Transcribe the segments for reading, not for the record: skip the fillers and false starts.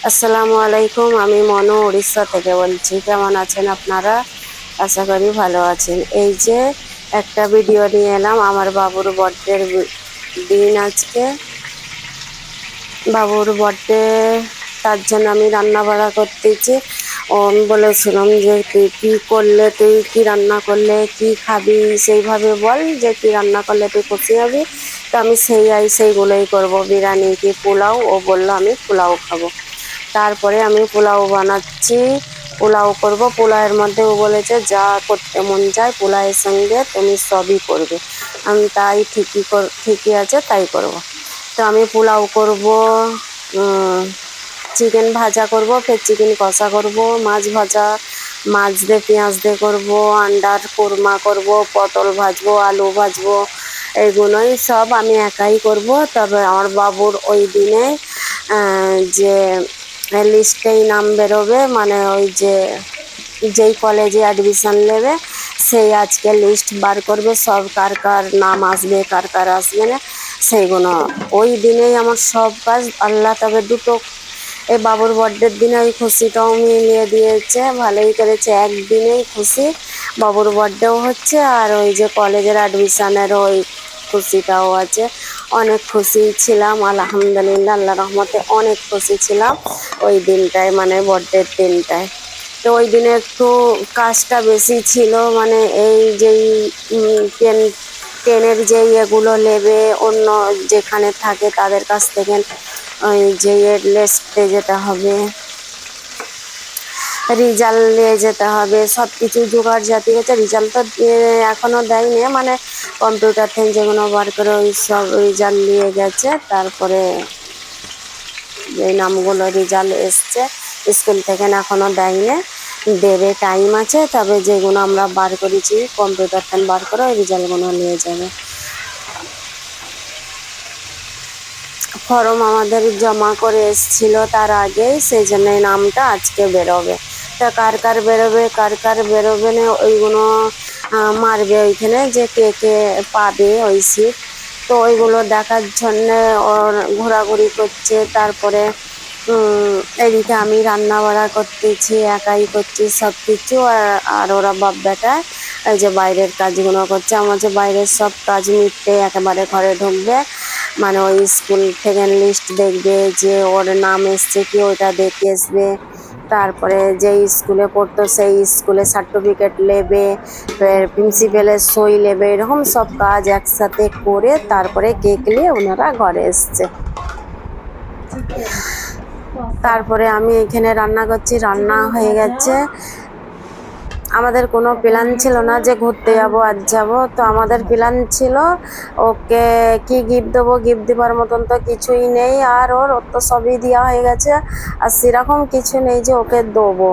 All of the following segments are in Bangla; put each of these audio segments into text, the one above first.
আসসালামু আলাইকুম। আমি মনু উড়িষ্যা থেকে বলছি। কেমন আছেন আপনারা? আশা করি ভালো আছেন। এই যে একটা ভিডিও নিয়ে এলাম, আমার বাবুর বার্থডের দিন আজকে। বাবুর বার্থডে, তার জন্য আমি রান্না বাড়া করতেছি। ও আমি বলেছিলাম যে তুই কী করলে, তুই কি রান্না করলে কি খাবি, সেইভাবে বল যে কি রান্না করলে তুই খুশি হবি। তো আমি সেইগুলোই করব, বিরিয়ানি কি পোলাও। ও বললো আমি পোলাও খাবো। তারপরে আমি পোলাও বানাচ্ছি, পোলাও করব। পোলাওয়ের মধ্যে ও বলেছে যা করতে মন চায় পোলাওয়ের সঙ্গে তুমি সবই করবে। আমি তাই ঠিকই আছে, তাই করব। তো আমি পোলাও করব, চিকেন ভাজা করব, ফের চিকেন কষা করব, মাছ ভাজা, মাছ দিয়ে পেঁয়াজ দিয়ে করব, আন্ডার কোরমা করব, পটল ভাজবো, আলু ভাজবো। এগুলোই সব আমি একাই করব। তবে আমার বাবুর ওই দিনে যে লিস্টেই নাম বেরোবে, মানে ওই যে যেই কলেজে অ্যাডমিশন নেবে সেই আজকে লিস্ট বার করবে, সব কার কার নাম আসবে কার কার আসবে না সেইগুলো। ওই দিনেই আমার সব কাজ আল্লাহ তবে দুটো, এই বাবুর বার্থডের দিনে ওই খুশিটাও মিলিয়ে দিয়েছে, ভালোই করেছে। একদিনেই খুশি, বাবুর বার্থডেও হচ্ছে আর ওই যে কলেজের অ্যাডমিশনের ওই খুশিটাও আছে। অনেক খুশি ছিলাম, আলহামদুলিল্লাহ, আল্লাহ রহমতে অনেক খুশি ছিলাম ওই দিনটায়, মানে বার্থডের দিনটায়। তো ওই দিনে একটু কাজটা বেশি ছিল, মানে এই যেই ট্রেনের যেই এগুলো নেবে অন্য যেখানে থাকে তাদের কাছ থেকে ওই যে লিস্টে যেতে হবে, রেজাল্ট নিয়ে যেতে হবে, সব কিছু জোগাড় জাতি হচ্ছে। রেজাল্ট তো এখনও দেয়নি, মানে কম্পিউটার থেকে যেগুলো বার করে ওই সব রেজাল্ট নিয়ে গেছে। তারপরে যে নামগুলো রেজাল্ট এসছে স্কুল থেকে এখনও দেয়নি, দেবে, টাইম আছে। তবে যেগুলো আমরা বার করেছি কম্পিউটার থেকে বার করে ওই রেজাল্টগুলো নিয়ে যাবে। ফর্ম আমাদের জমা করে এসছিল তার আগেই, সেই জন্য নামটা আজকে বেরোবে। তা কার কার বেরোবে কার কার বেরোবে না ওইগুলো মারবে ওইখানে, যে কে কে পাবে ওই সিট। তো ওইগুলো দেখার জন্যে ওর ঘোরাঘুরি করছে। তারপরে এদিকে আমি রান্না বাড়া করতেছি, একাই করছি সব কিছু। আর ওরা বাপ বেটা এই যে বাইরের কাজগুলো করছে। আমার যে বাইরের সব কাজ মিটতে একেবারে ঘরে ঢুকবে, মানে ওই স্কুল থেকে লিস্ট দেখবে যে ওর নাম এসছে কি, ওইটা দেখে আসবে। তারপরে যেই স্কুলে পড়তো সেই স্কুলে সার্টিফিকেট নেবে, প্রিন্সিপালের সই নেবে, এরকম সব কাজ একসাথে করে তারপরে কেক নিয়ে ওনারা ঘরে এসছে। তারপরে আমি এখানে রান্না করছি, রান্না হয়ে গেছে। আমাদের কোনো প্ল্যান ছিল না যে ঘুরতে যাব আজ যাব। তো আমাদের প্ল্যান ছিল ওকে কি গিফট দেবো, গিফট দেওয়ার মতন তো কিছুই নেই। আর ওর তো সবই দেওয়া হয়ে গেছে, আর সেরকম কিছু নেই যে ওকে দেবো।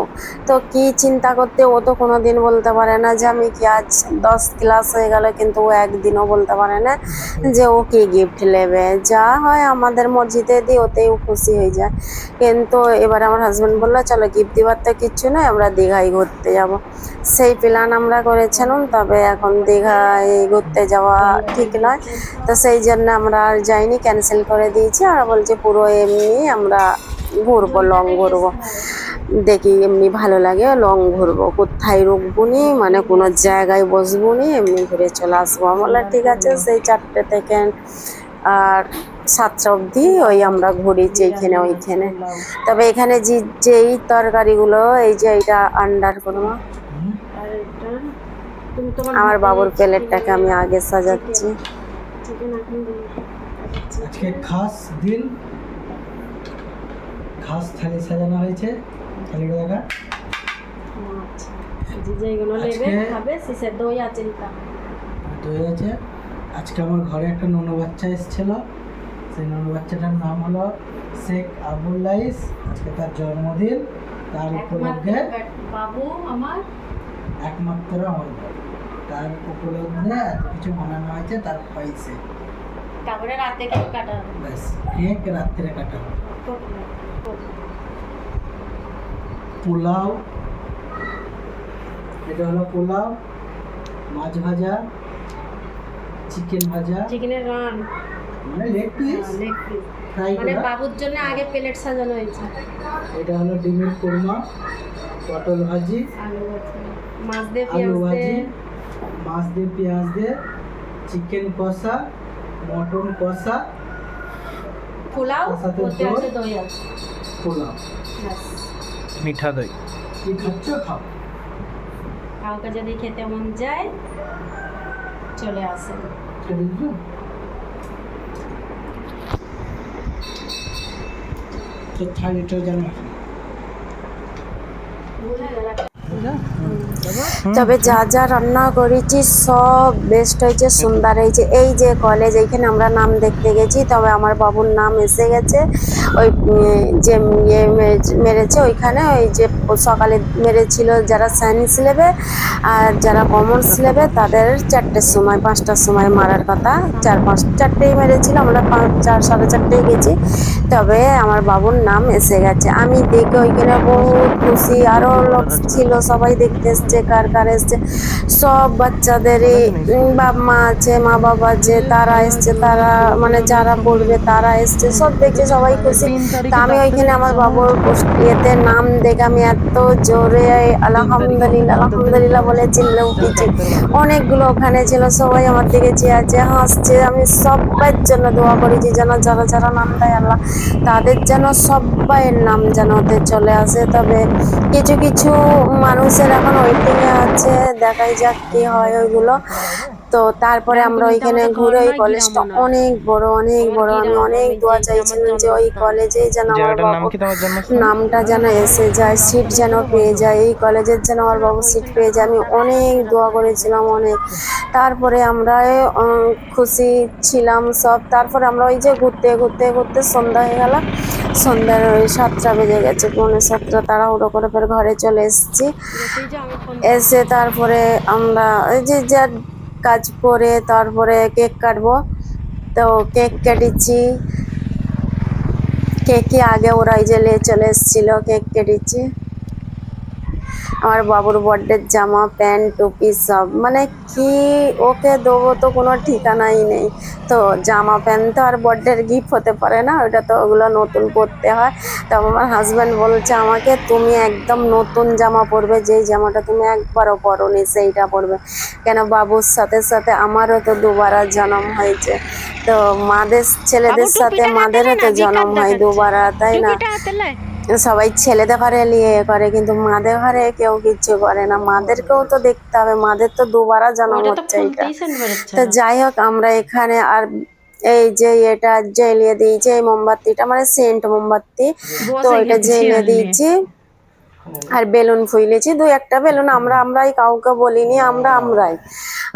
তো কি চিন্তা করতে, ও তো কোনো দিন বলতে পারে না যে আমি কি, আজ 10 ক্লাস হয়ে গেল কিন্তু ও একদিনও বলতে পারে না যে ও কি গিফট নেবে। যা হয় আমাদের মসজিদে দিই, ওতেই খুশি হয়ে যায়। কিন্তু এবার আমার হাজব্যান্ড বললো চলো গিফট দেওয়ার তো কিচ্ছু নয়, আমরা দীঘায় ঘুরতে যাব। সেই প্ল্যান আমরা করেছিলাম, তবে এখন দীঘায় ঘুরতে যাওয়া ঠিক নয়। তো সেই জন্য আমরা আর যাইনি, ক্যান্সেল করে দিয়েছি। আর বলছে পুরো এমনি আমরা ঘুরবো, লং ঘুরবো, দেখি এমনি ভালো লাগে লং ঘুরবো, কোথায় রুকবো নি, মানে কোনো জায়গায় বসবো নি, এমনি ঘুরে চলে আসবো। আমরা ঠিক আছে, সেই 4টে থেকে আর 7টা অবধি ওই আমরা ঘুরেছি এইখানে ওইখানে। তবে এখানে যেই তরকারিগুলো, এই যে এইটা আন্ডার কোরমা, আমার বাবুর প্লেটটাকে আমি আগে সাজাচ্ছি। আজকে খাস দিন, খাস থালি সাজানো হয়েছে। থালিটা দেখা, দই আছে। আজকে আমার ঘরে একটা ননু বাচ্চা এসেছিল, সেই ননু বাচ্চাটার নাম হলো শেখ আবুল্লাইস। আজকে তার জন্মদিন, তার উপলক্ষে বাবু আমার একমাত্র আমার ঘর, তার উপলক্ষে এত কিছু বানানো হয়েছে। তার পয়সে তারপরে রাতে কেক কাটা হবে, ব্যাস কেক রাত্রে কাটা হবে। পোলাও, এটা হলো পোলাও, মাছ ভাজা, চিকেন ভাজা, চিকেনের রান মানে লেগ পিস, ফ্রাই মানে করা। বাবুর জন্য আগে প্লেট সাজানো হয়েছে। এটা হলো ডিমের কোরমা, পটল ভাজি, আলু ভাজি, মাছ দিয়ে আলু পেঁয়াজ ভাজি, দিয়ে মাছ দিয়ে পেঁয়াজ দিয়ে, চিকেন কষা, মটন কষা, পোলাও, তার সাথে ওতে আছে দই আছে। পোলাও। ব্যাস। মিঠা দই। কি খাচ্ছ খাও। কাউকে যদি খেতে মন যায় চলে আসে। খেতে দিছো? তো থালিটা জানো তবে যা যা রান্না করেছি সব বেস্ট হয়েছে, সুন্দর হয়েছে। এই যে কলেজ, এইখানে আমরা নাম দেখতে গেছি, তবে আমার বাবুর নাম এসে গেছে। ওই যে ইয়ে মেরেছে ওইখানে, ওই যে সকালে মেরেছিল যারা সায়েন্স নেবে আর যারা কমার্স নেবে তাদের 4টের সময় 5টার সময় মারার কথা, 4-5 মেরেছিল, আমরা 4-4:30 গেছি। তবে আমার বাবুর নাম এসে গেছে, আমি দেখে ওইখানে বহুত খুশি। আরো লোক ছিল, সবাই দেখতে এসছে, কার কার এসছে, সব বাচ্চাদেরই বাবা মা আছে, মা বাবা আছে, তারা এসছে, তারা মানে যারা পড়বে তারা এসছে, সব দেখছে, সবাই খুশি। তা আমি ওইখানে আমার বাবুর ইয়েতে নাম দেখে আমি এত জোরে আলহামদুলিল্লাহ আলহামদুলিল্লাহ বলে চিল্লে উঠেছি। অনেকগুলো ওখানে ছিল, সবাই আমার দিকে চেয়ে আছে, হাসছে। আমি সবার জন্য দোয়া করেছি যেন যারা যারা নাম দেয় আল্লাহ তাদের যেন সবাইয়ের নাম যেন ওতে চলে আসে। তবে কিছু কিছু মানুষের এখন ওয়েটিং এ আছে, দেখাই যাক কি হয় ওইগুলো। তো তারপরে আমরা ওইখানে ঘুরে, ওই কলেজটা অনেক বড় অনেক বড়। আমি অনেক দোয়া চাইছিলাম যে ওই কলেজেই যেন আমার জায়গাটার নাম বাবুর কি তোমার জন্মস্থান? নামটা যেন এসে যায়, সিট যেন পেয়ে যায়, এই কলেজের যেন আমার বাবু সিট পেয়ে যায়। আমি অনেক দোয়া করেছিলাম অনেক। তারপরে আমরা খুশি ছিলাম সব। তারপরে আমরা ওই যে ঘুরতে ঘুরতে ঘুরতে সন্ধ্যা হয়ে গেল, সন্ধ্যার ওই 7টা বেজে গেছে, 6:45, তাড়াহুড়ো করে ফের ঘরে চলে এসেছি। এসে তারপরে আমরা ওই যে যার কাজ করে তারপরে কেক কাটবো, তো কেক কেটেছি। কেকে আগে ওরা এই যে নিয়ে চলে এসেছিল, কেক কেটেছি। আমার বাবুর বার্থডের জামা প্যান্ট টুপি সব, মানে কি ওকে দেবো তো কোনো ঠিকানাই নেই। তো জামা প্যান্ট তো আর বার্থডের গিফট হতে পারে না, ওটা তো ওগুলো নতুন পরতে হয়। তো আমার হাজব্যান্ড বলছে আমাকে, তুমি একদম নতুন জামা পরবে, যেই জামাটা তুমি একবারও পরোনি সেইটা পরবে। কেন বাবুর সাথে সাথে আমারও তো দুবারা জন্ম হয়েছে, তো মাদের ছেলেদের সাথে মাদেরও তো জন্ম হয় দুবারা, তাই না? সবাই ছেলেদের ঘরে নিয়ে করে, কিন্তু মাদের ঘরে কেউ কিচ্ছু করে না। মাদেরকেও তো দেখতে হবে, মাদের তো দুবারা জন্ম ওটা তো হচ্ছে এটা। খুলতেই সেন্ট বেরোচ্ছে তো না। যাই হোক, আমরা এখানে আর এই যে এটা জ্বালিয়ে দিয়েছি, এই মোমবাতিটা মানে সেন্ট মোমবাতি, তো বসে এটা গেছে জ্বালিয়ে চেয়ার নিয়ে। দিয়েছি। আর বেলুন ফুইলেছি, 2-1টা বেলুন। আমরাই কাউকে বলিনি,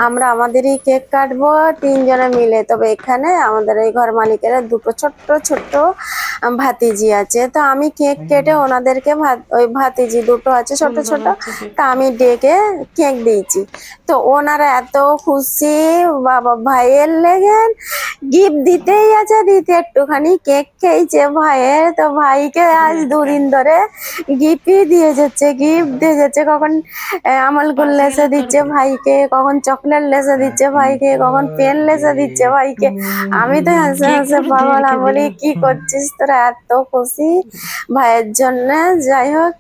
আমরা আমাদেরই কেক কাটবো 3 জনে মিলে। তবে এখানে আমাদের এই ঘর মালিকের 2টো ছোট্ট ছোট্ট ভাতিজি আছে, তো আমি কেক কেটে ওনাদেরকে ওই ভাতিজি 2টো আছে ছোট ছোট, তা আমি ডেকে কেক দিয়েছি। তো ওনারা এত খুশি, বাবা ভাইয়ের লেগে গিফট দিতেই আছে, দিতে একটুখানি কেক খেয়েছে ভাইয়ের, তো ভাইকে আজ 2 দিন ধরে গিফটই দিয়ে যাচ্ছে, গিফট দিয়ে যাচ্ছে। কখন আমলগুল লেসে দিচ্ছে ভাইকে, কখন চকলেট লেসে দিচ্ছে ভাইকে, কখন পেন লেসে দিচ্ছে ভাইকে। আমি তো হাসে হাসে পাগল, আমি বলি কি করছিস তোরা, এত খুশি ভাইয়ের জন্য। যাই হোক,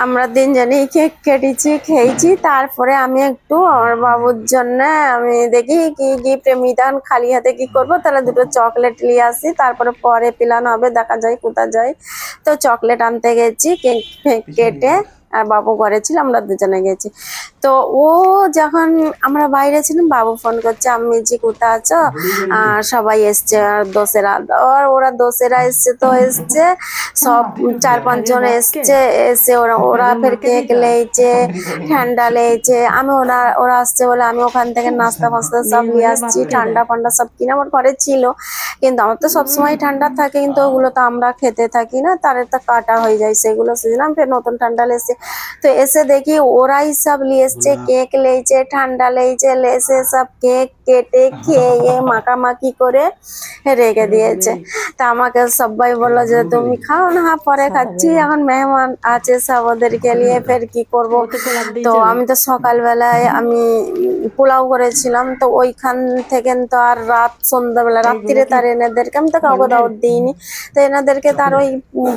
আমরা 3জনেই কেক কেটেছি, খেয়েছি। তারপরে আমি একটু আমার বাবুর জন্য আমি দেখি কি গিফট, এমনিতে খালি হাতে কি করব, তাহলে 2টো চকলেট নিয়ে আসি, তারপরে পরে প্ল্যান হবে, দেখা যায় কোথা যায়। তো চকলেট আনতে গেছি, কেক কেটে, আর বাবু ঘরে ছিল, আমরা 2জনে গেছি। তো ও যখন আমরা বাইরে ছিলাম, বাবু ফোন করছে, আমি জি কোথা আছো, আর সবাই এসছে, আর দোসেরা, আর ওরা দোসেরা এসছে, তো এসছে সব 4-5 জন এসছে। এসে ওরা ফের কেক লেইছে, ঠান্ডা লেইছে। আমি ওরা আসছে বলে আমি ওখান থেকে নাস্তা ফাস্তা সব নিয়ে আসছি, ঠান্ডা ফান্ডা সব কিনে আমার ঘরে ছিল। কিন্তু আমার তো সবসময় ঠান্ডা থাকে, কিন্তু ওগুলো তো আমরা খেতে থাকি না, তার তো কাটা হয়ে যায়, সেগুলো সিজলাম। ফের নতুন ঠান্ডা লেছে, তো এসে দেখি ওরাই সব নিয়ে এসছে, কেক লেইছে, ঠান্ডা লেইছে, লেসে সব কেক কেটে খেয়ে মাখামাখি করে রেখে দিয়েছে। তা আমাকে সবাই বললো যে তুমি খাও না, পরে খাচ্ছি, এখন মেহমান আছে সব, ওদেরকে নিয়ে ফের কি করব। তো আমি তো সকালবেলায় আমি পোলাও করেছিলাম, তো ওইখান থেকে তো আর সন্ধ্যাবেলা রাত্রিরে তার এনাদেরকে আমি তো কাউকে দাওয়াত দিইনি, তো এনাদেরকে তার ওই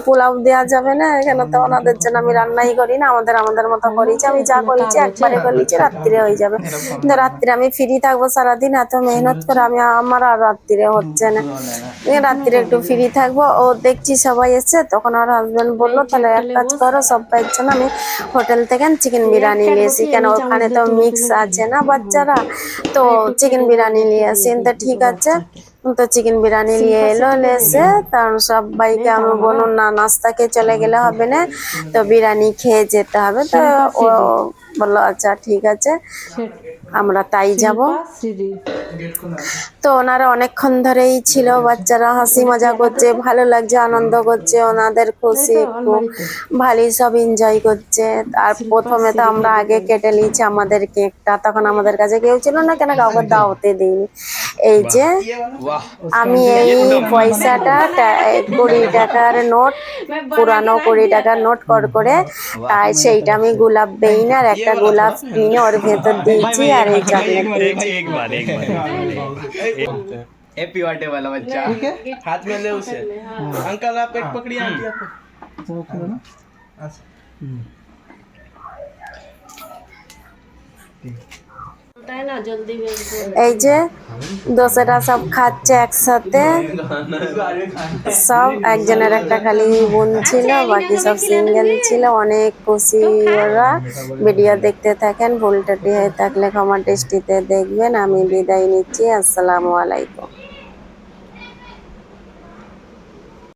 পোলাও দেওয়া যাবে না, এখানে তো ওনাদের জন্য আমি রান্নাই করি না, আমাদের মতো করেছি। আমি যা করেছি একবারে করেছি, রাত্রিরে হয়ে যাবে। কিন্তু রাত্রিরে আমি ফ্রি থাকবো সারাদিন, এত মেহনত করে আমার আর রাত্রিরে হচ্ছে না। রাত্রিরে একটু ফ্রি থাকবো। ও দেখছি সবাই এসছে, তখন আমার হাজবেন্ড বললো তাহলে এক কাজ করো, সবাইয়ের জন্য আমি হোটেল থেকে চিকেন বিরিয়ানি নিয়েছি, কেন ওখানে তো মিক্স আছে না বাচ্চারা, তো চিকেন বিরিয়ানি নিয়ে আসি। তো ঠিক আছে, তো চিকেন বিরিয়ানি নিয়ে এলো, এসে তার সবাইকে আমি বললো না নাস্তা খেয়ে চলে গেলে হবে না, তো বিরিয়ানি খেয়ে যেতে হবে। তো ও বললো আচ্ছা ঠিক আছে, আমরা তাই যাব। তো ওনারা অনেকক্ষণ ধরেই ছিল, বাচ্চারা হাসি মজা করছে, ভালো লাগছে, আনন্দ করছে, ওনাদের খুশি, একটু ভালোই সব এনজয় করছে। আর প্রথমে তো আমরা আগে কেটে নিয়েছি আমাদের কেকটা, তখন আমাদের কাছে কেউ ছিল না, কেন কাউকে দাওয়াতে দিইনি। এই যে আমি এই পয়সাটা 20 টাকার নোট, পুরানো 20 টাকার নোট করে তাই সেইটা আমি গোলাপ বেইন আর একটা গোলাপ কিনে ওর ভেতর দিয়েছি, আর এই চকলেট দিয়েছি। हैप्पी बर्थडे वाला बच्चा ठीक है, हाथ में ले उसे अंकल आप एक पकड़िए आंटी आपको तो खेलो ना। अच्छा তাই না, জলদি বের করে। এই যে দোসেরা সব খাচ্ছে একসাথে, সব একজনের একটা খালি বোন ছিল, বাকি সব সিঙ্গেল ছিল। অনেক খুশি ওরা। ভিডিও দেখতে থাকেন, ভুল ত্রুটি হয়ে থাকলে ক্ষমা দৃষ্টিতে দেখবেন। আমি বিদায় নিচ্ছি, আসসালামু আলাইকুম।